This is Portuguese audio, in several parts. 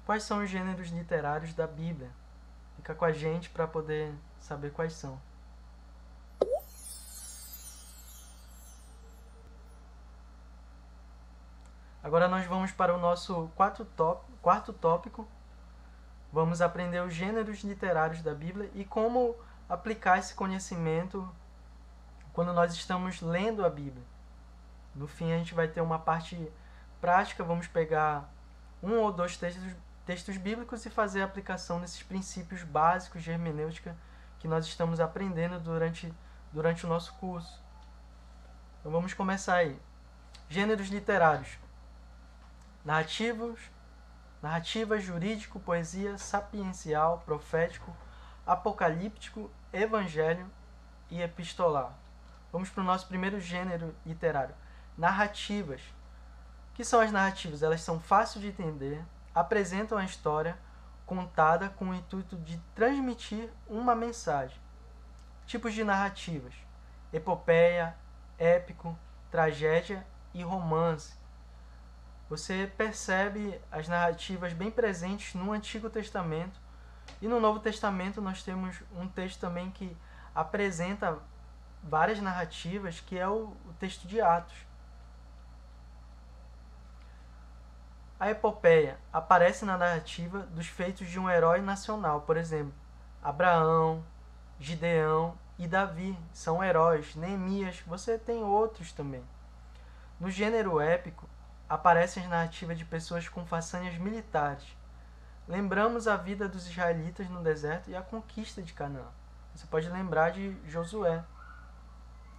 Quais são os gêneros literários da Bíblia? Fica com a gente para poder saber quais são. Agora nós vamos para o nosso quarto tópico. Vamos aprender os gêneros literários da Bíblia e como aplicar esse conhecimento quando nós estamos lendo a Bíblia. No fim, a gente vai ter uma parte prática, vamos pegar um ou dois textos bíblicos e fazer a aplicação desses princípios básicos de hermenêutica que nós estamos aprendendo durante o nosso curso. Então vamos começar aí. Gêneros literários: narrativa, jurídico, poesia, sapiencial, profético, apocalíptico, evangelho e epistolar. Vamos para o nosso primeiro gênero literário: narrativas. O que são as narrativas? Elas são fáceis de entender, apresentam a história contada com o intuito de transmitir uma mensagem. Tipos de narrativas: epopeia, épico, tragédia e romance. Você percebe as narrativas bem presentes no Antigo Testamento, e no Novo Testamento nós temos um texto também que apresenta várias narrativas, que é o texto de Atos. A epopeia aparece na narrativa dos feitos de um herói nacional, por exemplo, Abraão, Gideão e Davi são heróis. Neemias, você tem outros também. No gênero épico, aparecem as narrativas de pessoas com façanhas militares. Lembramos a vida dos israelitas no deserto e a conquista de Canaã. Você pode lembrar de Josué.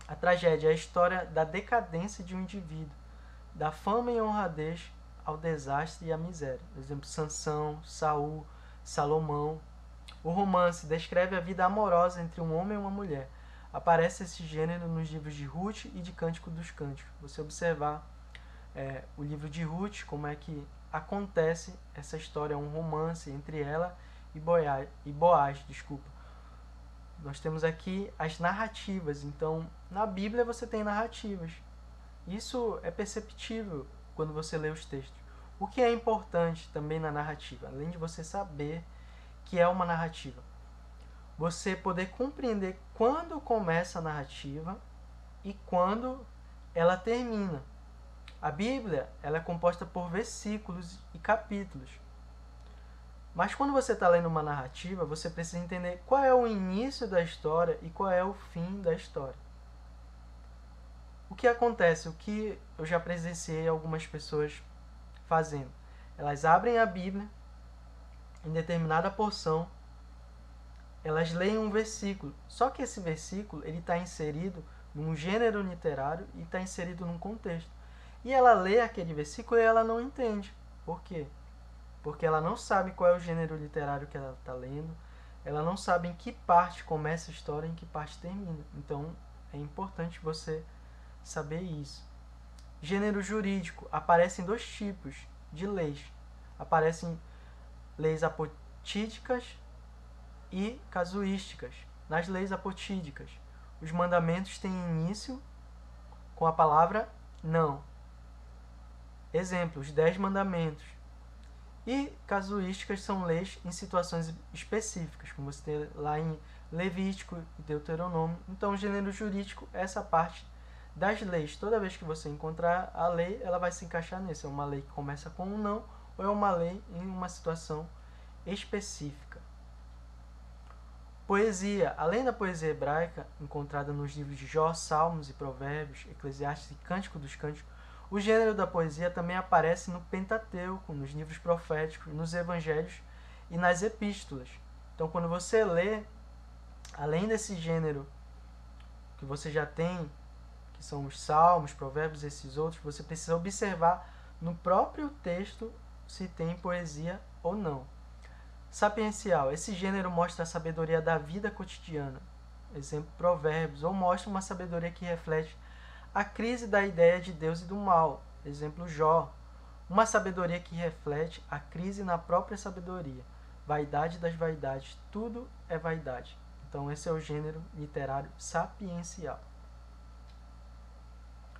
A tragédia é a história da decadência de um indivíduo, da fama e honradez ao desastre e à miséria. Por exemplo, Sansão, Saul, Salomão. O romance descreve a vida amorosa entre um homem e uma mulher. Aparece esse gênero nos livros de Ruth e de Cântico dos Cânticos. Você observar o livro de Ruth, como é que acontece essa história, um romance entre ela e Boaz. Nós temos aqui as narrativas. Então, na Bíblia você tem narrativas. Isso é perceptível quando você lê os textos. O que é importante também na narrativa, além de você saber que é uma narrativa, você poder compreender quando começa a narrativa e quando ela termina. A Bíblia ela é composta por versículos e capítulos. Mas quando você está lendo uma narrativa, você precisa entender qual é o início da história e qual é o fim da história. O que acontece? O que eu já presenciei algumas pessoas fazendo? Elas abrem a Bíblia, em determinada porção, elas leem um versículo. Só que esse versículo está inserido num gênero literário e está inserido num contexto. E ela lê aquele versículo e ela não entende. Por quê? Porque ela não sabe qual é o gênero literário que ela está lendo, ela não sabe em que parte começa a história e em que parte termina. Então, é importante você saber isso. Gênero jurídico. Aparecem dois tipos de leis. Aparecem leis apotídicas e casuísticas. Nas leis apotídicas, os mandamentos têm início com a palavra não. Exemplo, os 10 mandamentos. E casuísticas são leis em situações específicas, como você tem lá em Levítico e Deuteronômio. Então, o gênero jurídico é essa parte das leis. Toda vez que você encontrar a lei, ela vai se encaixar nisso. É uma lei que começa com um não, ou é uma lei em uma situação específica. Poesia. Além da poesia hebraica, encontrada nos livros de Jó, Salmos e Provérbios, Eclesiastes e Cântico dos Cânticos, o gênero da poesia também aparece no Pentateuco, nos livros proféticos, nos evangelhos e nas epístolas. Então, quando você lê, além desse gênero que você já tem, que são os salmos, provérbios e esses outros, você precisa observar no próprio texto se tem poesia ou não. Sapiencial. Esse gênero mostra a sabedoria da vida cotidiana. Exemplo, provérbios. Ou mostra uma sabedoria que reflete a crise da ideia de Deus e do mal. Exemplo, Jó. Uma sabedoria que reflete a crise na própria sabedoria. Vaidade das vaidades. Tudo é vaidade. Então, esse é o gênero literário sapiencial.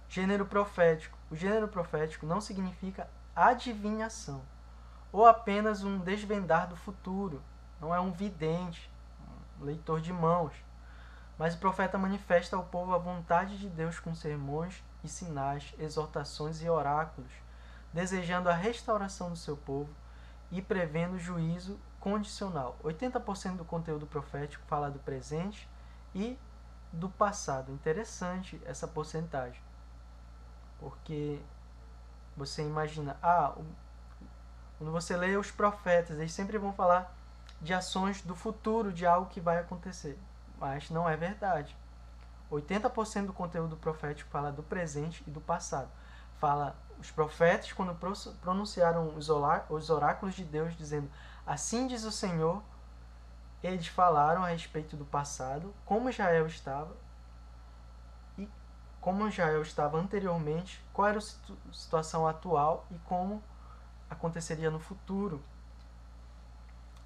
Gênero profético. O gênero profético não significa adivinhação. ou apenas um desvendar do futuro. Não é um vidente, um leitor de mãos. Mas o profeta manifesta ao povo a vontade de Deus com sermões e sinais, exortações e oráculos, desejando a restauração do seu povo e prevendo juízo condicional. 80% do conteúdo profético fala do presente e do passado. Interessante essa porcentagem, porque você imagina, quando você lê os profetas, eles sempre vão falar de ações do futuro, de algo que vai acontecer. Mas não é verdade. 80% do conteúdo profético fala do presente e do passado. Fala os profetas quando pronunciaram os oráculos de Deus, dizendo: assim diz o Senhor. Eles falaram a respeito do passado, como Israel estava, e como Israel estava anteriormente, qual era a situação atual e como aconteceria no futuro.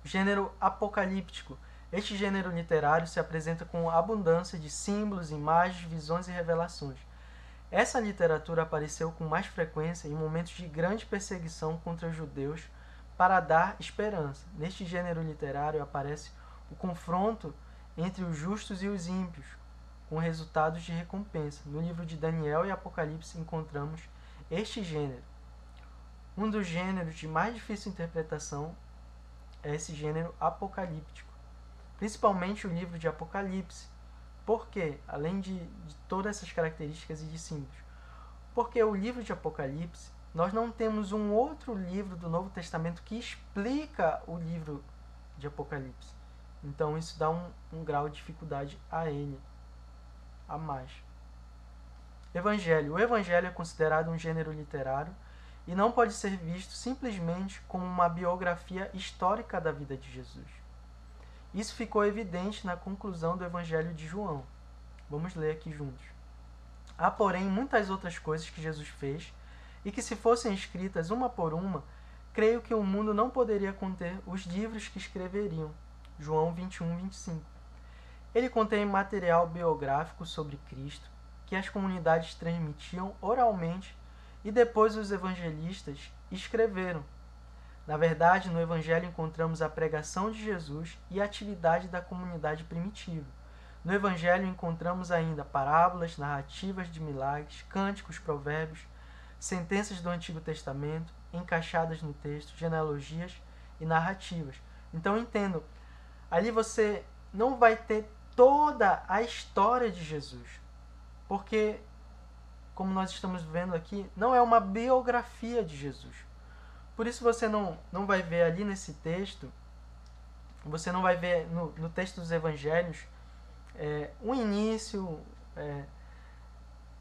Gênero apocalíptico. Este gênero literário se apresenta com abundância de símbolos, imagens, visões e revelações. Essa literatura apareceu com mais frequência em momentos de grande perseguição contra os judeus para dar esperança. Neste gênero literário aparece o confronto entre os justos e os ímpios, com resultados de recompensa. No livro de Daniel e Apocalipse encontramos este gênero. Um dos gêneros de mais difícil interpretação é esse gênero apocalíptico, principalmente o livro de Apocalipse. Por quê? Além de todas essas características e de símbolos. Porque o livro de Apocalipse, nós não temos um outro livro do Novo Testamento que explica o livro de Apocalipse. Então isso dá um grau de dificuldade a ele, a mais. Evangelho. O Evangelho é considerado um gênero literário e não pode ser visto simplesmente como uma biografia histórica da vida de Jesus. Isso ficou evidente na conclusão do Evangelho de João. Vamos ler aqui juntos. Há, porém, muitas outras coisas que Jesus fez e que, se fossem escritas uma por uma, creio que o mundo não poderia conter os livros que escreveriam. João 21, 25. Ele contém material biográfico sobre Cristo, que as comunidades transmitiam oralmente e depois os evangelistas escreveram. Na verdade, no Evangelho encontramos a pregação de Jesus e a atividade da comunidade primitiva. No Evangelho encontramos ainda parábolas, narrativas de milagres, cânticos, provérbios, sentenças do Antigo Testamento, encaixadas no texto, genealogias e narrativas. Então entendo, ali você não vai ter toda a história de Jesus, porque, como nós estamos vendo aqui, não é uma biografia de Jesus. Por isso você não vai ver ali nesse texto, você não vai ver no texto dos evangelhos o início, o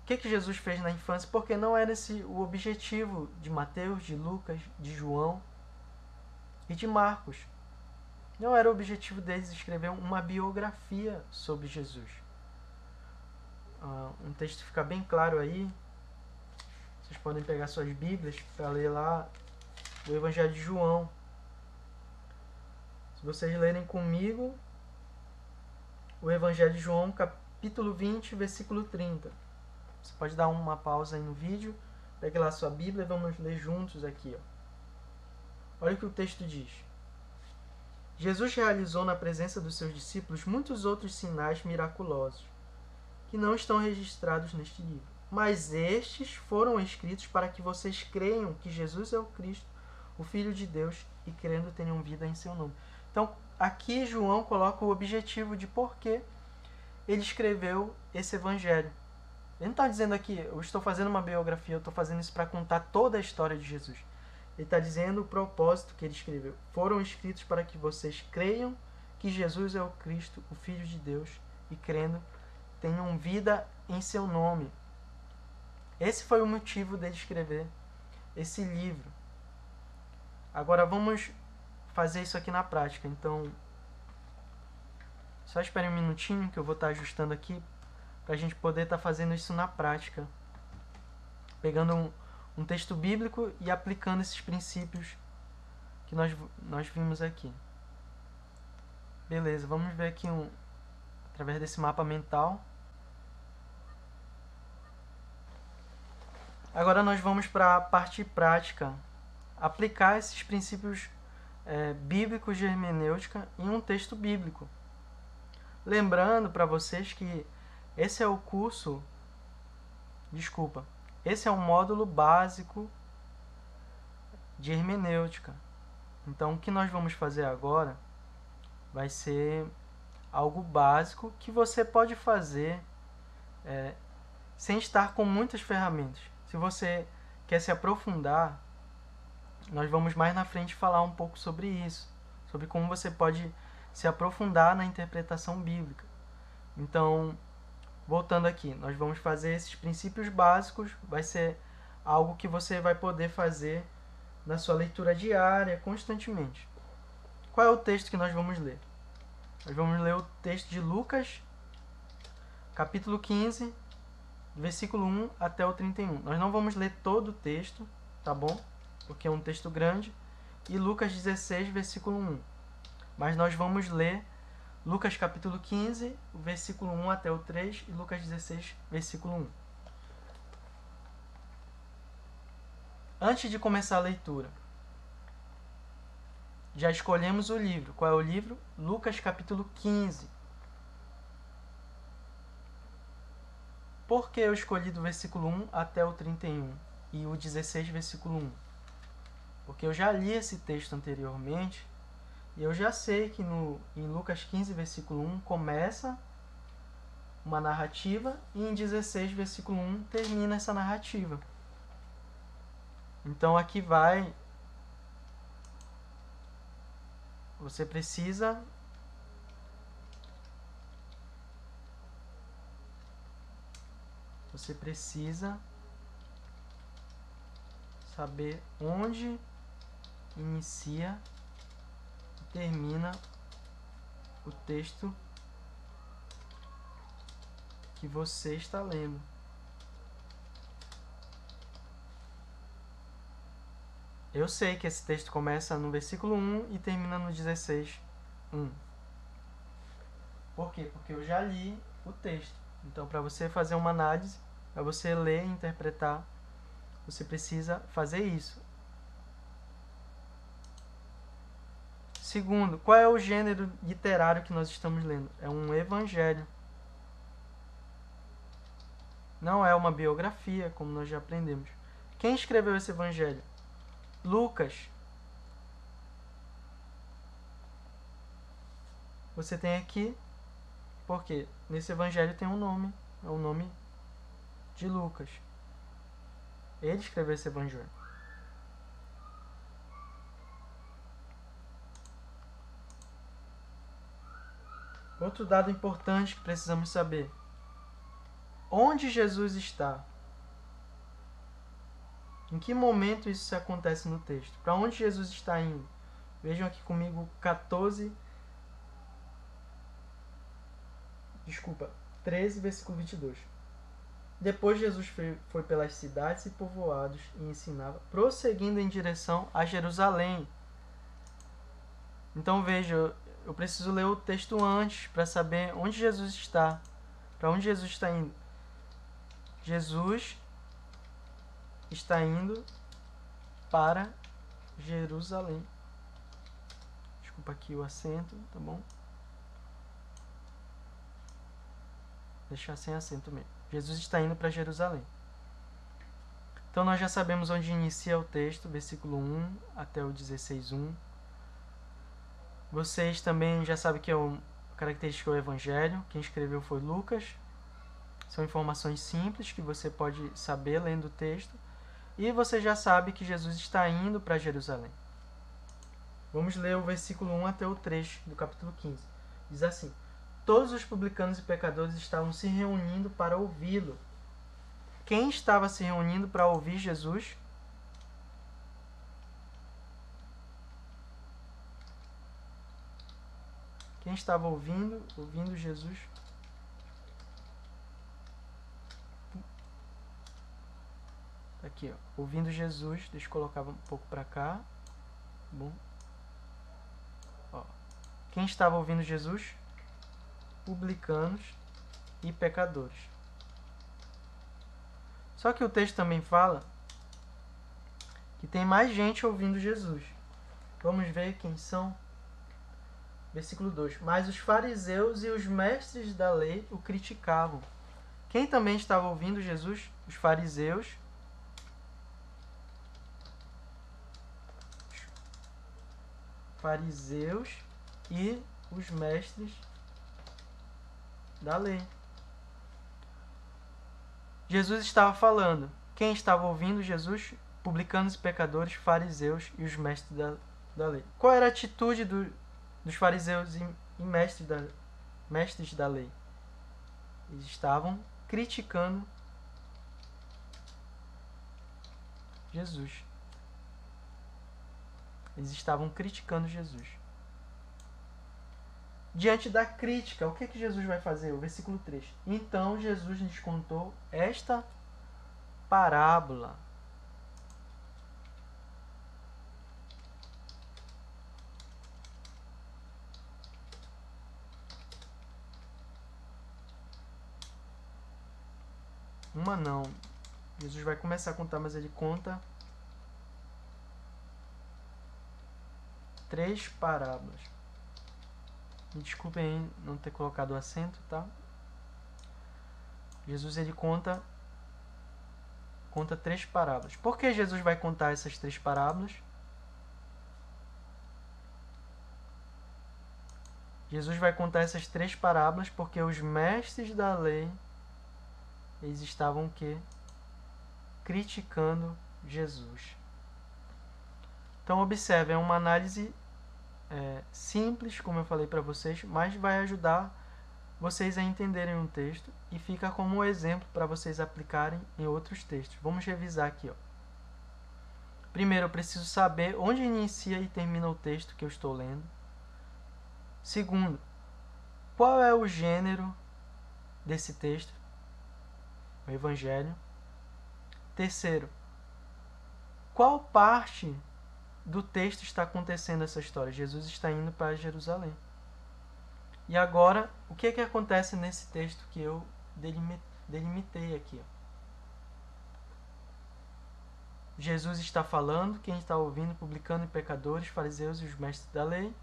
que Jesus fez na infância, porque não era esse o objetivo de Mateus, de Lucas, de João e de Marcos. Não era o objetivo deles escrever uma biografia sobre Jesus. Um texto fica bem claro aí. Vocês podem pegar suas Bíblias para ler lá o Evangelho de João. Se vocês lerem comigo o Evangelho de João, capítulo 20, versículo 30. Você pode dar uma pausa aí no vídeo, pegue lá a sua Bíblia e vamos ler juntos aqui. Olha o que o texto diz. Jesus realizou na presença dos seus discípulos muitos outros sinais miraculosos, que não estão registrados neste livro. Mas estes foram escritos para que vocês creiam que Jesus é o Cristo, o Filho de Deus, e crendo tenham vida em seu nome. Então, aqui João coloca o objetivo de por que ele escreveu esse evangelho. Ele não está dizendo aqui, eu estou fazendo uma biografia, eu estou fazendo isso para contar toda a história de Jesus. Ele está dizendo o propósito que ele escreveu. Foram escritos para que vocês creiam que Jesus é o Cristo, o Filho de Deus, e crendo tenham vida em seu nome. Esse foi o motivo dele escrever esse livro. Agora vamos fazer isso aqui na prática. Então, só espere um minutinho que eu vou estar ajustando aqui para a gente poder estar fazendo isso na prática. Pegando um texto bíblico e aplicando esses princípios que nós vimos aqui. Beleza, vamos ver aqui através desse mapa mental. Agora nós vamos para a parte prática. aplicar esses princípios bíblicos de hermenêutica em um texto bíblico. Lembrando para vocês que esse é o curso, esse é um módulo básico de hermenêutica. Então, o que nós vamos fazer agora vai ser algo básico que você pode fazer sem estar com muitas ferramentas. Se você quer se aprofundar, nós vamos mais na frente falar um pouco sobre isso, sobre como você pode se aprofundar na interpretação bíblica. Então, voltando aqui, nós vamos fazer esses princípios básicos, vai ser algo que você vai poder fazer na sua leitura diária, constantemente. Qual é o texto que nós vamos ler? Nós vamos ler o texto de Lucas, capítulo 15, versículo 1 até o 31. Nós não vamos ler todo o texto, tá bom? Porque é um texto grande. E Lucas 16, versículo 1. Mas nós vamos ler Lucas capítulo 15, versículo 1 até o 3 e Lucas 16, versículo 1. Antes de começar a leitura, já escolhemos o livro. Qual é o livro? Lucas capítulo 15. Por que eu escolhi do versículo 1 até o 31 e o 16, versículo 1? Porque eu já li esse texto anteriormente e eu já sei que em Lucas 15, versículo 1, começa uma narrativa e em 16, versículo 1, termina essa narrativa. Então aqui vai... Você precisa saber onde inicia e termina o texto que você está lendo. Eu sei que esse texto começa no versículo 1 e termina no 16, 1. Por quê? Porque eu já li o texto. Então, para você fazer uma análise, para você ler e interpretar, você precisa fazer isso. Segundo, qual é o gênero literário que nós estamos lendo? É um evangelho. Não é uma biografia, como nós já aprendemos. Quem escreveu esse evangelho? Lucas. Você tem aqui, porque nesse evangelho tem um nome, é o nome de Lucas. Ele escreveu esse evangelho. Outro dado importante que precisamos saber: onde Jesus está? Em que momento isso acontece no texto? Para onde Jesus está indo? Vejam aqui comigo 13, versículo 22. Depois Jesus foi pelas cidades e povoados e ensinava, prosseguindo em direção a Jerusalém. Então veja, eu preciso ler o texto antes para saber onde Jesus está. Para onde Jesus está indo? Jesus está indo para Jerusalém. Desculpa aqui o acento, tá bom? Deixar sem acento mesmo. Jesus está indo para Jerusalém. Então nós já sabemos onde inicia o texto, versículo 1 até o 16, 1. Vocês também já sabem que é uma característica do Evangelho. Quem escreveu foi Lucas. São informações simples que você pode saber lendo o texto. E você já sabe que Jesus está indo para Jerusalém. Vamos ler o versículo 1 até o 3 do capítulo 15. Diz assim: todos os publicanos e pecadores estavam se reunindo para ouvi-lo. Quem estava se reunindo para ouvir Jesus? Quem estava ouvindo Jesus? Aqui, ó, ouvindo Jesus. Deixa eu colocar um pouco para cá. Bom. Ó. Quem estava ouvindo Jesus? Publicanos e pecadores. Só que o texto também fala que tem mais gente ouvindo Jesus. Vamos ver quem são. Versículo 2. Mas os fariseus e os mestres da lei o criticavam. Quem também estava ouvindo Jesus? Os fariseus. E os mestres da lei. Jesus estava falando. Quem estava ouvindo Jesus? Publicanos e pecadores, fariseus e os mestres da lei. Qual era a atitude dos fariseus e mestres da lei? Eles estavam criticando Jesus. Eles estavam criticando Jesus. Diante da crítica, o que Jesus vai fazer? O versículo 3. Então Jesus lhes contou esta parábola. Uma não. Jesus vai começar a contar, mas ele conta 3 parábolas. Me desculpem aí não ter colocado o acento, tá? Jesus ele conta 3 parábolas. Por que Jesus vai contar essas 3 parábolas? Jesus vai contar essas 3 parábolas porque os mestres da lei eles estavam o quê? Criticando Jesus. Então observe, é uma análise simples, como eu falei para vocês, mas vai ajudar vocês a entenderem um texto e fica como um exemplo para vocês aplicarem em outros textos. Vamos revisar aqui. Ó. Primeiro, eu preciso saber onde inicia e termina o texto que eu estou lendo. Segundo, qual é o gênero desse texto? O Evangelho. Terceiro, qual parte do texto está acontecendo essa história? Jesus está indo para Jerusalém. E agora, o que acontece nesse texto que eu delimitei aqui? Ó? Jesus está falando, quem está ouvindo, publicano e pecadores, fariseus e os mestres da lei.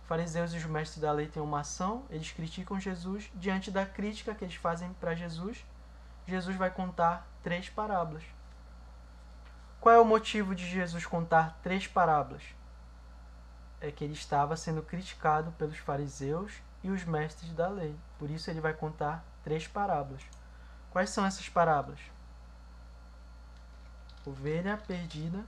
Fariseus e os mestres da lei têm uma ação, eles criticam Jesus. Diante da crítica que eles fazem para Jesus, Jesus vai contar 3 parábolas. Qual é o motivo de Jesus contar 3 parábolas? É que ele estava sendo criticado pelos fariseus e os mestres da lei. Por isso ele vai contar 3 parábolas. Quais são essas parábolas? Ovelha perdida,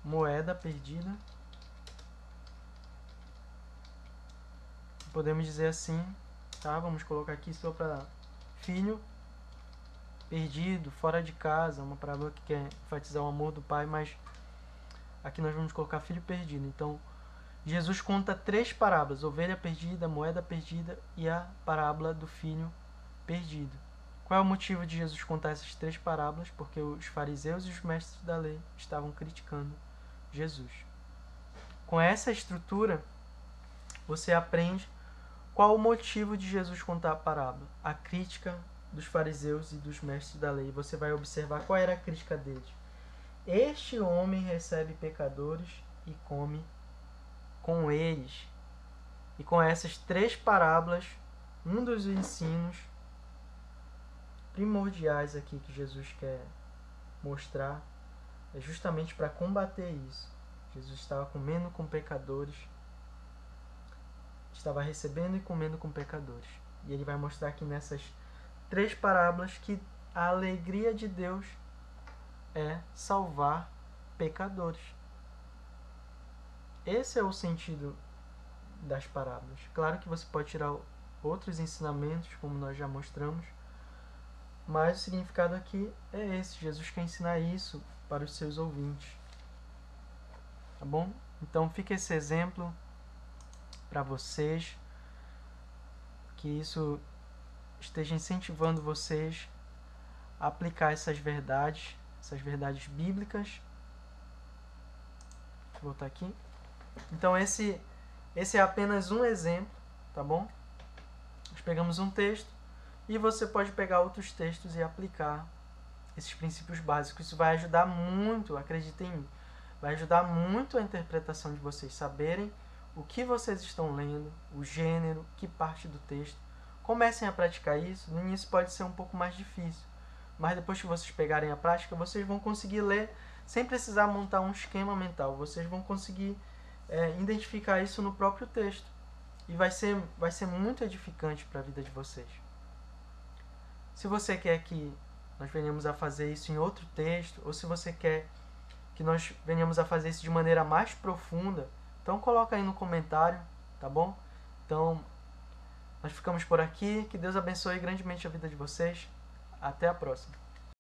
moeda perdida. Podemos dizer assim, tá? Vamos colocar aqui só para filho perdido, fora de casa, uma parábola que quer enfatizar o amor do pai, mas aqui nós vamos colocar filho perdido. Então, Jesus conta 3 parábolas, ovelha perdida, moeda perdida e a parábola do filho perdido. Qual é o motivo de Jesus contar essas 3 parábolas? Porque os fariseus e os mestres da lei estavam criticando Jesus. Com essa estrutura, você aprende qual o motivo de Jesus contar a parábola. A crítica dos fariseus e dos mestres da lei. Você vai observar qual era a crítica deles. Este homem recebe pecadores e come com eles. E com essas 3 parábolas, um dos ensinos primordiais aqui que Jesus quer mostrar é justamente para combater isso. Jesus estava comendo com pecadores, estava recebendo e comendo com pecadores. E ele vai mostrar aqui nessas 3 parábolas que a alegria de Deus é salvar pecadores. Esse é o sentido das parábolas. Claro que você pode tirar outros ensinamentos, como nós já mostramos, mas o significado aqui é esse. Jesus quer ensinar isso para os seus ouvintes. Tá bom? Então fica esse exemplo para vocês, que isso esteja incentivando vocês a aplicar essas verdades bíblicas. Deixa eu voltar aqui. Então esse é apenas um exemplo, tá bom? Nós pegamos um texto E você pode pegar outros textos e aplicar esses princípios básicos. Isso vai ajudar muito, acreditem em mim, vai ajudar muito a interpretação de vocês saberem o que vocês estão lendo, o gênero, que parte do texto. Comecem a praticar isso. No início pode ser um pouco mais difícil, mas depois que vocês pegarem a prática, vocês vão conseguir ler sem precisar montar um esquema mental. Vocês vão conseguir identificar isso no próprio texto. E vai ser muito edificante para a vida de vocês. Se você quer que nós venhamos a fazer isso em outro texto, ou se você quer que nós venhamos a fazer isso de maneira mais profunda, então coloca aí no comentário, tá bom? Então, nós ficamos por aqui. Que Deus abençoe grandemente a vida de vocês. Até a próxima.